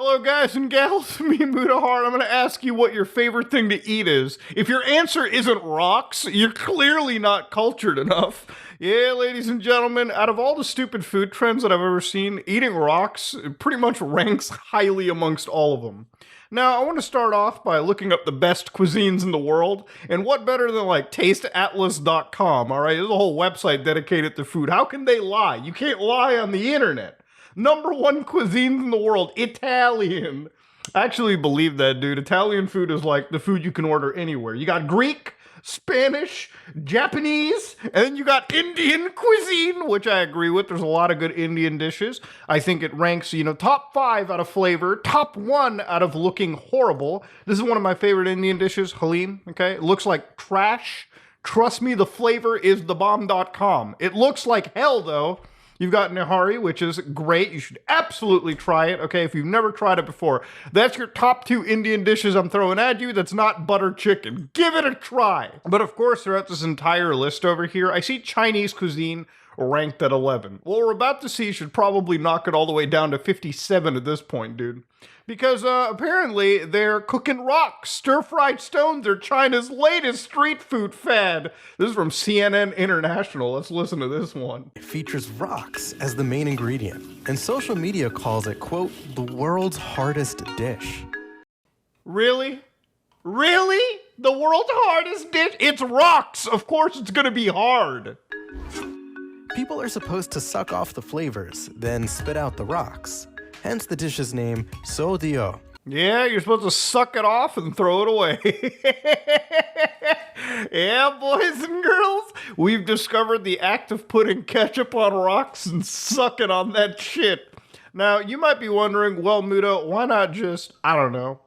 Hello, guys and gals. Me, Muda Heart. I'm going to ask you what your favorite thing to eat is. If your answer isn't rocks, you're clearly not cultured enough. Yeah, ladies and gentlemen, out of all the stupid food trends that I've ever seen, eating rocks pretty much ranks highly amongst all of them. Now, I want to start off by looking up the best cuisines in the world, and what better than like tasteatlas.com, alright? There's a whole website dedicated to food. How can they lie? You can't lie on the internet. Number one cuisine in the world, Italian. I actually believe that, dude. Italian food is like the food you can order anywhere. You got Greek, Spanish, Japanese, and then you got Indian cuisine, which I agree with. There's a lot of good Indian dishes. I think it ranks, top 5 out of flavor, top 1 out of looking horrible. This is one of my favorite Indian dishes, halim, okay? It looks like trash. Trust me, the flavor is thebomb.com. It looks like hell, though. You've got Nihari, which is great. You should absolutely try it, okay, if you've never tried it before. That's your top 2 Indian dishes I'm throwing at you. That's not butter chicken. Give it a try. But of course, throughout this entire list over here, I see Chinese cuisine ranked at 11. What we're about to see should probably knock it all the way down to 57 at this point, dude. Because apparently they're cooking rocks. Stir-fried stones are China's latest street food fad. This is from CNN International. Let's listen to this one. It features rocks as the main ingredient, and social media calls it, quote, the world's hardest dish. Really? Really? The world's hardest dish? It's rocks! Of course it's gonna be hard. People are supposed to suck off the flavors, then spit out the rocks. Hence the dish's name, Sodio. Yeah, you're supposed to suck it off and throw it away. Yeah, boys and girls, we've discovered the act of putting ketchup on rocks and sucking on that shit. Now, you might be wondering, well, Muda, why not just, I don't know,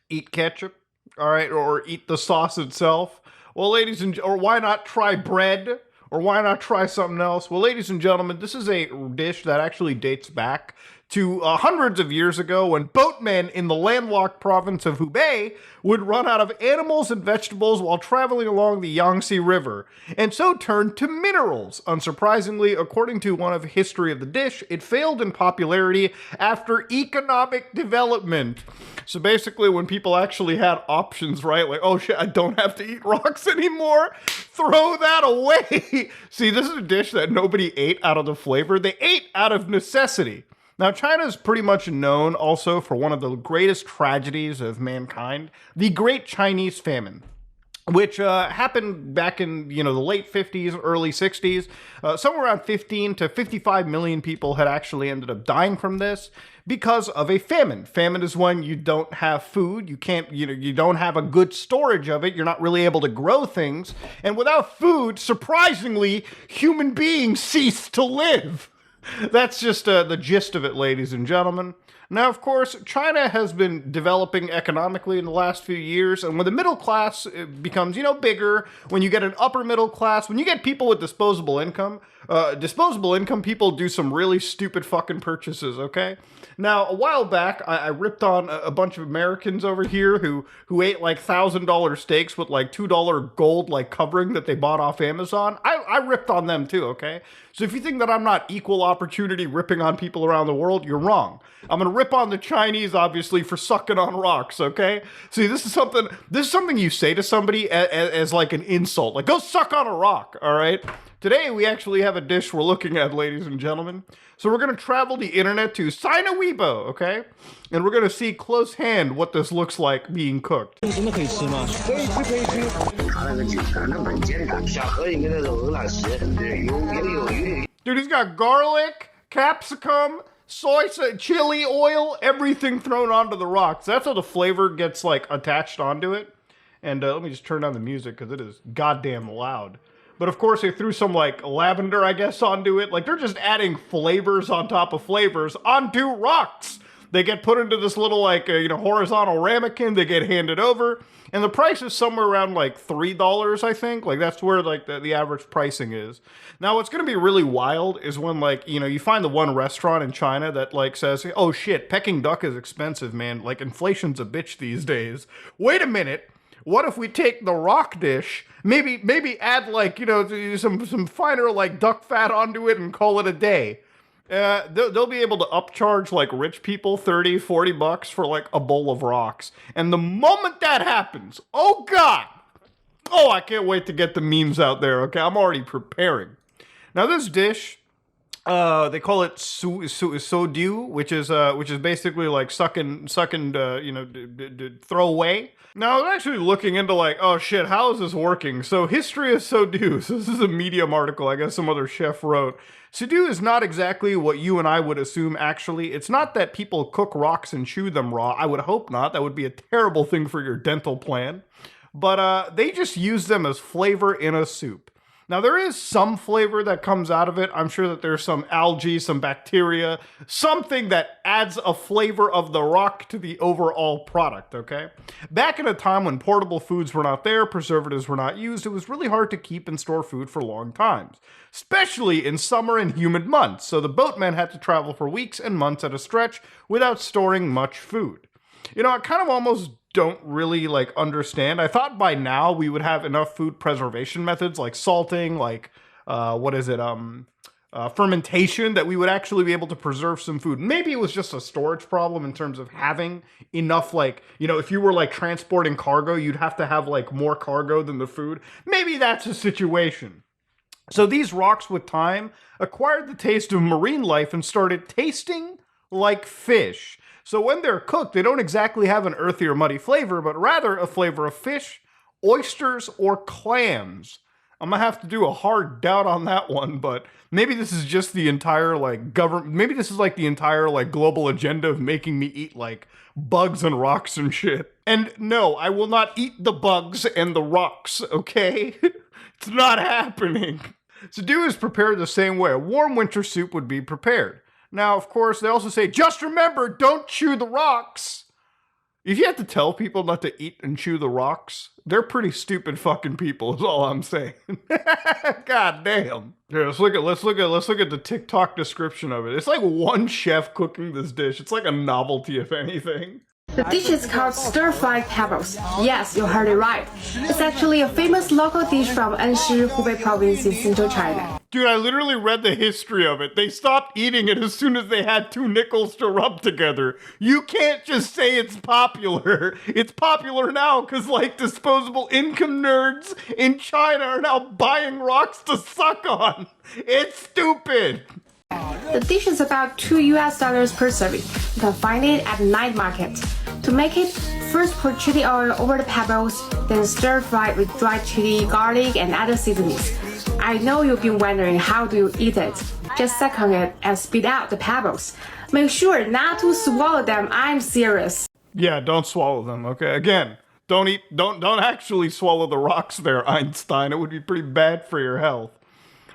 eat ketchup, all right, or eat the sauce itself? Well, or why not try bread? Or why not try something else? Well, ladies and gentlemen, this is a dish that actually dates back to hundreds of years ago when boatmen in the landlocked province of Hubei would run out of animals and vegetables while traveling along the Yangtze River, and so turned to minerals. Unsurprisingly, according to one of History of the Dish, it failed in popularity after economic development. So basically, when people actually had options, right? Like, oh shit, I don't have to eat rocks anymore. Throw that away. See, this is a dish that nobody ate out of the flavor. They ate out of necessity. Now, China is pretty much known also for one of the greatest tragedies of mankind, the Great Chinese Famine, which happened back in, the late 50s, early 60s. Somewhere around 15 to 55 million people had actually ended up dying from this because of a famine. Famine is when you don't have food, you can't, you don't have a good storage of it, you're not really able to grow things, and without food, surprisingly, human beings cease to live. That's just the gist of it, ladies and gentlemen. Now, of course, China has been developing economically in the last few years, and when the middle class becomes, bigger, when you get an upper middle class, when you get people with disposable income people do some really stupid fucking purchases, okay? Now, a while back, I ripped on a bunch of Americans over here who ate like $1,000 steaks with like $2 gold like covering that they bought off Amazon. I ripped on them too, okay? So if you think that I'm not equal opportunity ripping on people around the world, you're wrong. I'm gonna rip on the Chinese, obviously, for sucking on rocks, okay? See, this is something you say to somebody as like an insult. Like, go suck on a rock, all right? Today, we actually have a dish we're looking at, ladies and gentlemen. So we're gonna travel the internet to Sina Weibo, okay? And we're gonna see close hand what this looks like being cooked. Dude, he's got garlic, capsicum, soy, chili oil, everything thrown onto the rocks. That's how the flavor gets like attached onto it. And let me just turn down the music because it is goddamn loud. But of course, they threw some like lavender, I guess, onto it. Like they're just adding flavors on top of flavors onto rocks. They get put into this little like, horizontal ramekin. They get handed over. And the price is somewhere around like $3, I think. Like that's where like the average pricing is. Now, what's going to be really wild is when like, you find the one restaurant in China that like says, oh shit, Peking duck is expensive, man. Like inflation's a bitch these days. Wait a minute. What if we take the rock dish, maybe add like, some finer like duck fat onto it and call it a day? They'll be able to upcharge like rich people 30, 40 bucks for like a bowl of rocks. And the moment that happens, oh God, oh, I can't wait to get the memes out there. Okay, I'm already preparing. Now this dish, they call it sodu, which is basically like sucking, throw away. Now I was actually looking into like, oh shit, how is this working? So history of sodu. So this is a Medium article, I guess some other chef wrote. Sodu is not exactly what you and I would assume. Actually, it's not that people cook rocks and chew them raw. I would hope not. That would be a terrible thing for your dental plan. But they just use them as flavor in a soup. Now, there is some flavor that comes out of it. I'm sure that there's some algae, some bacteria, something that adds a flavor of the rock to the overall product, okay? Back in a time when portable foods were not there, preservatives were not used, it was really hard to keep and store food for long times, especially in summer and humid months. So the boatmen had to travel for weeks and months at a stretch without storing much food. You know, I kind of almost don't really like understand. I thought by now we would have enough food preservation methods like salting, like fermentation, that we would actually be able to preserve some food. Maybe it was just a storage problem in terms of having enough, like, you know, if you were like transporting cargo, you'd have to have like more cargo than the food. Maybe that's a situation. So these rocks with time acquired the taste of marine life and started tasting like fish. So when they're cooked, they don't exactly have an earthy or muddy flavor, but rather a flavor of fish, oysters, or clams. I'm gonna have to do a hard doubt on that one, but maybe this is just the entire like government. Maybe this is like the entire like global agenda of making me eat like bugs and rocks and shit. And no, I will not eat the bugs and the rocks, okay? It's not happening. Sodu is prepared the same way a warm winter soup would be prepared. Now, of course, they also say, just remember, don't chew the rocks. If you have to tell people not to eat and chew the rocks, they're pretty stupid fucking people, is all I'm saying. God damn. Here, let's look at the TikTok description of it. It's like one chef cooking this dish. It's like a novelty, if anything. The dish is called stir-fried pebbles. Yes, you heard it right. It's actually a famous local dish from Anshi, Hubei province in central China. Dude, I literally read the history of it. They stopped eating it as soon as they had 2 nickels to rub together. You can't just say it's popular. It's popular now because, like, disposable income nerds in China are now buying rocks to suck on. It's stupid. The dish is about $2 per serving. You can find it at night market. To make it, first pour chili oil over the pebbles, then stir fry with dried chili, garlic, and other seasonings. I know you've been wondering how do you eat it. Just suck on it and spit out the pebbles. Make sure not to swallow them. I'm serious. Yeah, don't swallow them, okay? Again, don't actually swallow the rocks there, Einstein. It would be pretty bad for your health.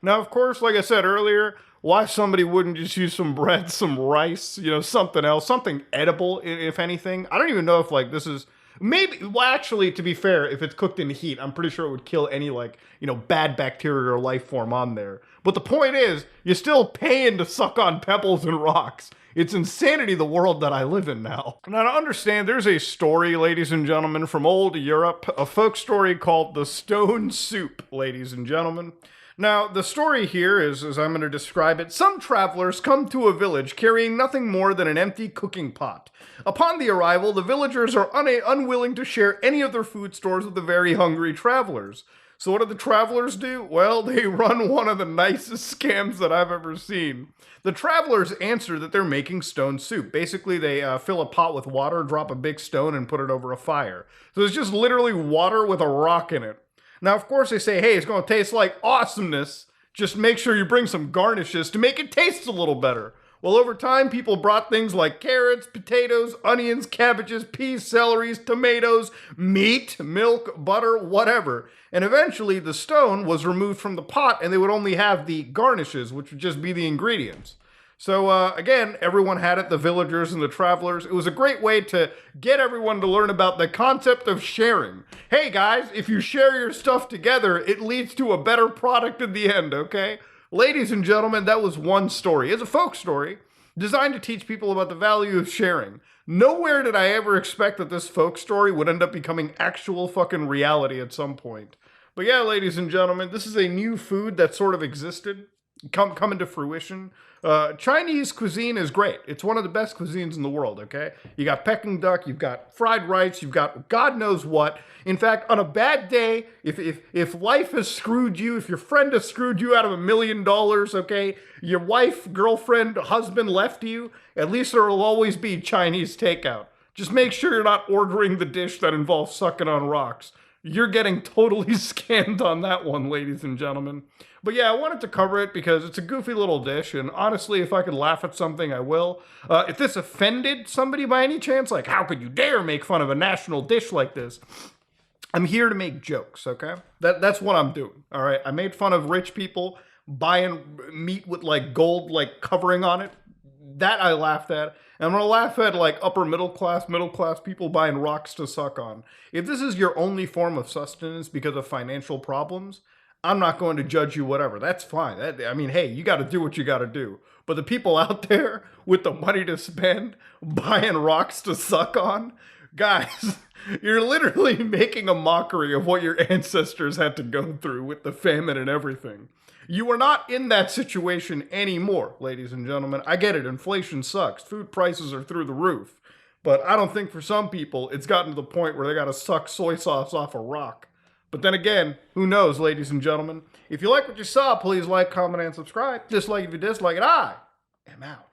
Now, of course, like I said earlier, why somebody wouldn't just use some bread, some rice, you know, something else, something edible, if anything. I don't even know if, like, this is... Maybe, well, actually, to be fair, if it's cooked in heat, I'm pretty sure it would kill any, like, you know, bad bacteria or life form on there. But the point is, you're still paying to suck on pebbles and rocks. It's insanity, the world that I live in now. Now, to understand, there's a story, ladies and gentlemen, from old Europe, a folk story called the Stone Soup, ladies and gentlemen. Now, the story here is, as I'm going to describe it, some travelers come to a village carrying nothing more than an empty cooking pot. Upon the arrival, the villagers are unwilling to share any of their food stores with the very hungry travelers. So what do the travelers do? Well, they run one of the nicest scams that I've ever seen. The travelers answer that they're making stone soup. Basically, they fill a pot with water, drop a big stone, and put it over a fire. So it's just literally water with a rock in it. Now, of course, they say, hey, it's going to taste like awesomeness. Just make sure you bring some garnishes to make it taste a little better. Well, over time, people brought things like carrots, potatoes, onions, cabbages, peas, celeries, tomatoes, meat, milk, butter, whatever. And eventually, the stone was removed from the pot, and they would only have the garnishes, which would just be the ingredients. So, again, everyone had it, the villagers and the travelers. It was a great way to get everyone to learn about the concept of sharing. Hey, guys, if you share your stuff together, it leads to a better product in the end, okay? Ladies and gentlemen, that was one story. It's a folk story designed to teach people about the value of sharing. Nowhere did I ever expect that this folk story would end up becoming actual fucking reality at some point. But yeah, ladies and gentlemen, this is a new food that sort of existed. come into fruition. Chinese cuisine is great. It's one of the best cuisines in the world, okay? You got Peking duck, you've got fried rice, you've got God knows what. In fact, on a bad day, if life has screwed you, if your friend has screwed you out of $1 million, okay, your wife, girlfriend, husband left you, at least there will always be Chinese takeout. Just make sure you're not ordering the dish that involves sucking on rocks. You're getting totally scammed on that one, ladies and gentlemen. But yeah, I wanted to cover it because it's a goofy little dish, and honestly, if I could laugh at something, I will. If this offended somebody by any chance, like, how could you dare make fun of a national dish like this? I'm here to make jokes, okay? That's what I'm doing, all right? I made fun of rich people buying meat with, like, gold, like, covering on it. That I laughed at. And I'm gonna laugh at, like, upper middle class people buying rocks to suck on. If this is your only form of sustenance because of financial problems, I'm not going to judge you, whatever. That's fine. I mean, hey, you got to do what you got to do. But the people out there with the money to spend buying rocks to suck on, guys, you're literally making a mockery of what your ancestors had to go through with the famine and everything. You are not in that situation anymore, ladies and gentlemen. I get it. Inflation sucks. Food prices are through the roof. But I don't think for some people it's gotten to the point where they got to suck soy sauce off a rock. But then again, who knows, ladies and gentlemen? If you like what you saw, please like, comment, and subscribe. Dislike if you dislike it. I am out.